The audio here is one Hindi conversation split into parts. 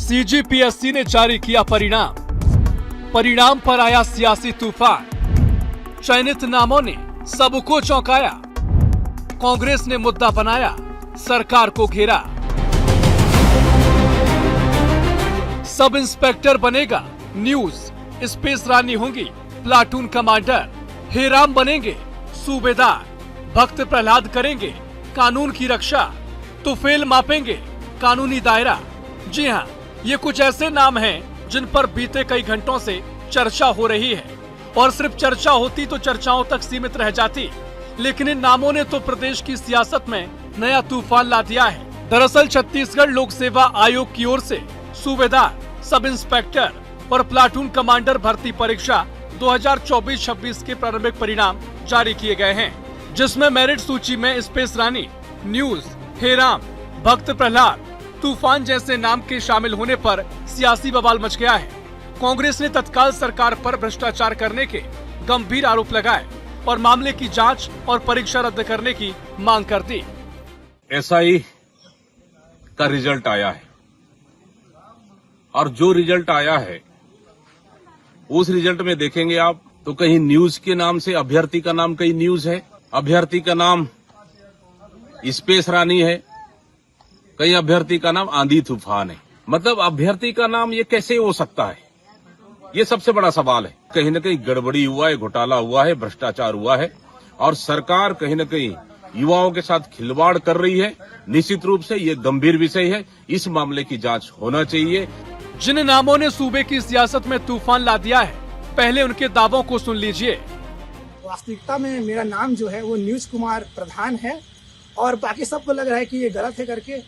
सीजीपीएससी ने जारी किया परिणाम। परिणाम पर आया सियासी तूफान। चयनित नामों ने सबको चौंकाया। कांग्रेस ने मुद्दा बनाया, सरकार को घेरा। सब इंस्पेक्टर बनेगा न्यूज, स्पेस रानी होंगी प्लाटून कमांडर, हेराम बनेंगे सूबेदार, भक्त प्रहलाद करेंगे कानून की रक्षा, तुफेल मापेंगे कानूनी दायरा। जी हाँ, ये कुछ ऐसे नाम हैं जिन पर बीते कई घंटों से चर्चा हो रही है, और सिर्फ चर्चा होती तो चर्चाओं तक सीमित रह जाती, लेकिन इन नामों ने तो प्रदेश की सियासत में नया तूफान ला दिया है। दरअसल छत्तीसगढ़ लोक सेवा आयोग की ओर से सूबेदार, सब इंस्पेक्टर और प्लाटून कमांडर भर्ती परीक्षा 2024-26 के प्रारंभिक परिणाम जारी किए गए हैं, जिसमें मेरिट सूची में स्पेस रानी, न्यूज, हेराम, भक्त प्रहलाद, तूफान जैसे नाम के शामिल होने पर सियासी बवाल मच गया है। कांग्रेस ने तत्काल सरकार पर भ्रष्टाचार करने के गंभीर आरोप लगाए और मामले की जांच और परीक्षा रद्द करने की मांग कर दी। एसआई का रिजल्ट आया है और जो रिजल्ट आया है उस रिजल्ट में देखेंगे आप तो कहीं न्यूज के नाम से अभ्यर्थी का नाम कहीं न्यूज है, अभ्यर्थी का नाम स्पेस रानी है, कहीं अभ्यर्थी का नाम आंधी तूफान है। मतलब अभ्यर्थी का नाम ये कैसे हो सकता है, ये सबसे बड़ा सवाल है। कहीं न कहीं गड़बड़ी हुआ है, घोटाला हुआ है, भ्रष्टाचार हुआ है और सरकार कहीं न कहीं युवाओं के साथ खिलवाड़ कर रही है। निश्चित रूप से ये गंभीर विषय है, इस मामले की जांच होना चाहिए। जिन नामों ने सूबे की सियासत में तूफान ला दिया है, पहले उनके दावों को सुन लीजिए। वास्तविकता में मेरा नाम जो है वो न्यूज कुमार प्रधान है और बाकी सबको लग रहा है कि ये गलत है करके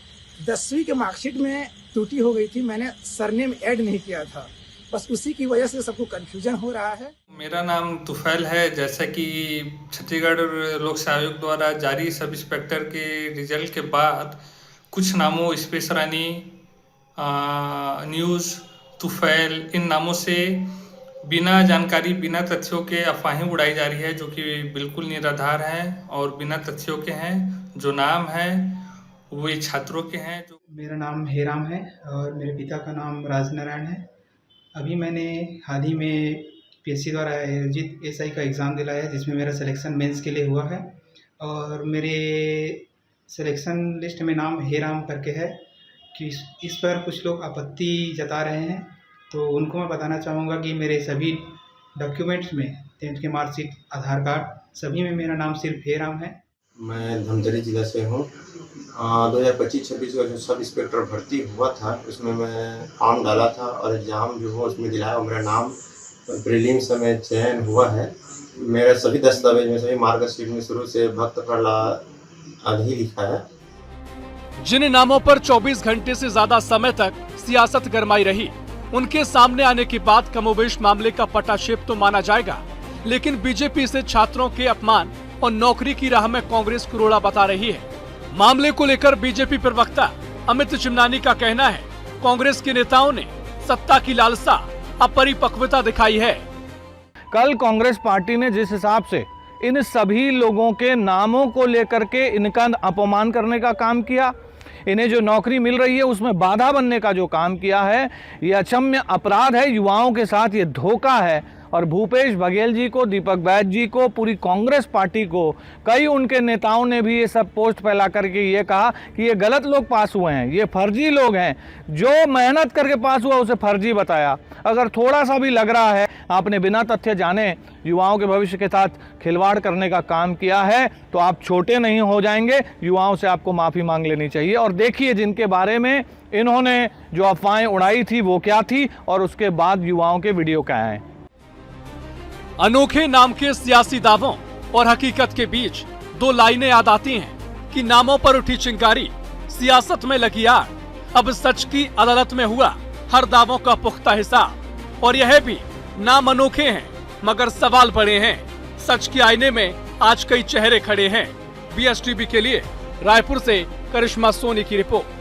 10वीं के मार्कशीट में त्रुटि हो गई थी, मैंने सरनेम ऐड नहीं किया था, बस उसी की वजह से सबको कंफ्यूजन हो रहा है। मेरा नाम तुफैल है। जैसा कि छत्तीसगढ़ लोक सेवा आयोग द्वारा जारी सब इंस्पेक्टर के रिजल्ट के बाद कुछ नामों स्पेस रानी, न्यूज़, तुफैल, इन नामों से बिना जानकारी, बिना तथ्यों के अफवाहें उड़ाई जा रही है, जो कि बिल्कुल निराधार हैं और बिना तथ्यों के हैं। जो नाम है वो छात्रों के हैं। मेरा नाम हेराम है और मेरे पिता का नाम राजनारायण है। अभी मैंने हाल ही में पीएससी द्वारा आयोजित एसआई का एग्ज़ाम दिलाया है, जिसमें मेरा सिलेक्शन मेंस के लिए हुआ है और मेरे सिलेक्शन लिस्ट में नाम हेराम करके है। कि इस पर कुछ लोग आपत्ति जता रहे हैं, तो उनको मैं बताना चाहूँगा कि मेरे सभी डॉक्यूमेंट्स में 10th के मार्कशीट, आधार कार्ड, सभी में मेरा नाम सिर्फ हेराम है। मैं धमतरी जिला से हूँ। 2025-26 का जो सब इंस्पेक्टर भर्ती हुआ था उसमें मैं फॉर्म डाला था और एग्ज़ाम जो हुआ उसमें दिलाया और मेरा नाम प्रीलिम्स में चयन हुआ है। मेरे सभी दस्तावेज में, सभी मार्कशीट में शुरू से भक्त प्रहलाद ही लिखा है। जिन नामों पर 24 घंटे से ज्यादा समय तक सियासत गरमाई रही, उनके सामने आने के बाद कमोबेश मामले का पटाक्षेप तो माना जाएगा, लेकिन बीजेपी से छात्रों के अपमान और नौकरी की राह में कांग्रेस कुरोड़ा बता रही है। मामले को लेकर बीजेपी प्रवक्ता अमित चिमनानी का कहना है, कांग्रेस के नेताओं ने सत्ता की लालसा, अपरिपक्वता दिखाई है। कल कांग्रेस पार्टी ने जिस हिसाब से इन सभी लोगों के नामों को लेकर के इनका अपमान करने का काम किया, इन्हें जो नौकरी मिल रही है उसमें बाधा बनने का जो काम किया है, ये अक्षम्य अपराध है, युवाओं के साथ ये धोखा है। और भूपेश बघेल जी को, दीपक बैज जी को, पूरी कांग्रेस पार्टी को, कई उनके नेताओं ने भी ये सब पोस्ट फैला करके ये कहा कि ये गलत लोग पास हुए हैं, ये फर्जी लोग हैं। जो मेहनत करके पास हुआ उसे फर्जी बताया। अगर थोड़ा सा भी लग रहा है आपने बिना तथ्य जाने युवाओं के भविष्य के साथ खिलवाड़ करने का काम किया है, तो आप छोटे नहीं हो जाएंगे। युवाओं से आपको माफ़ी मांग लेनी चाहिए। और देखिए जिनके बारे में इन्होंने जो अफवाहें उड़ाई थी वो क्या थी और उसके बाद युवाओं के वीडियो क्या हैं। अनोखे नाम के सियासी दावों और हकीकत के बीच दो लाइनें याद आती हैं कि नामों पर उठी चिंगारी, सियासत में लगी आग। अब सच की अदालत में हुआ हर दावों का पुख्ता हिसाब। और यह भी नाम अनोखे हैं मगर सवाल बड़े हैं। सच के आईने में आज कई चेहरे खड़े हैं। BSTV के लिए रायपुर से करिश्मा सोनी की रिपोर्ट।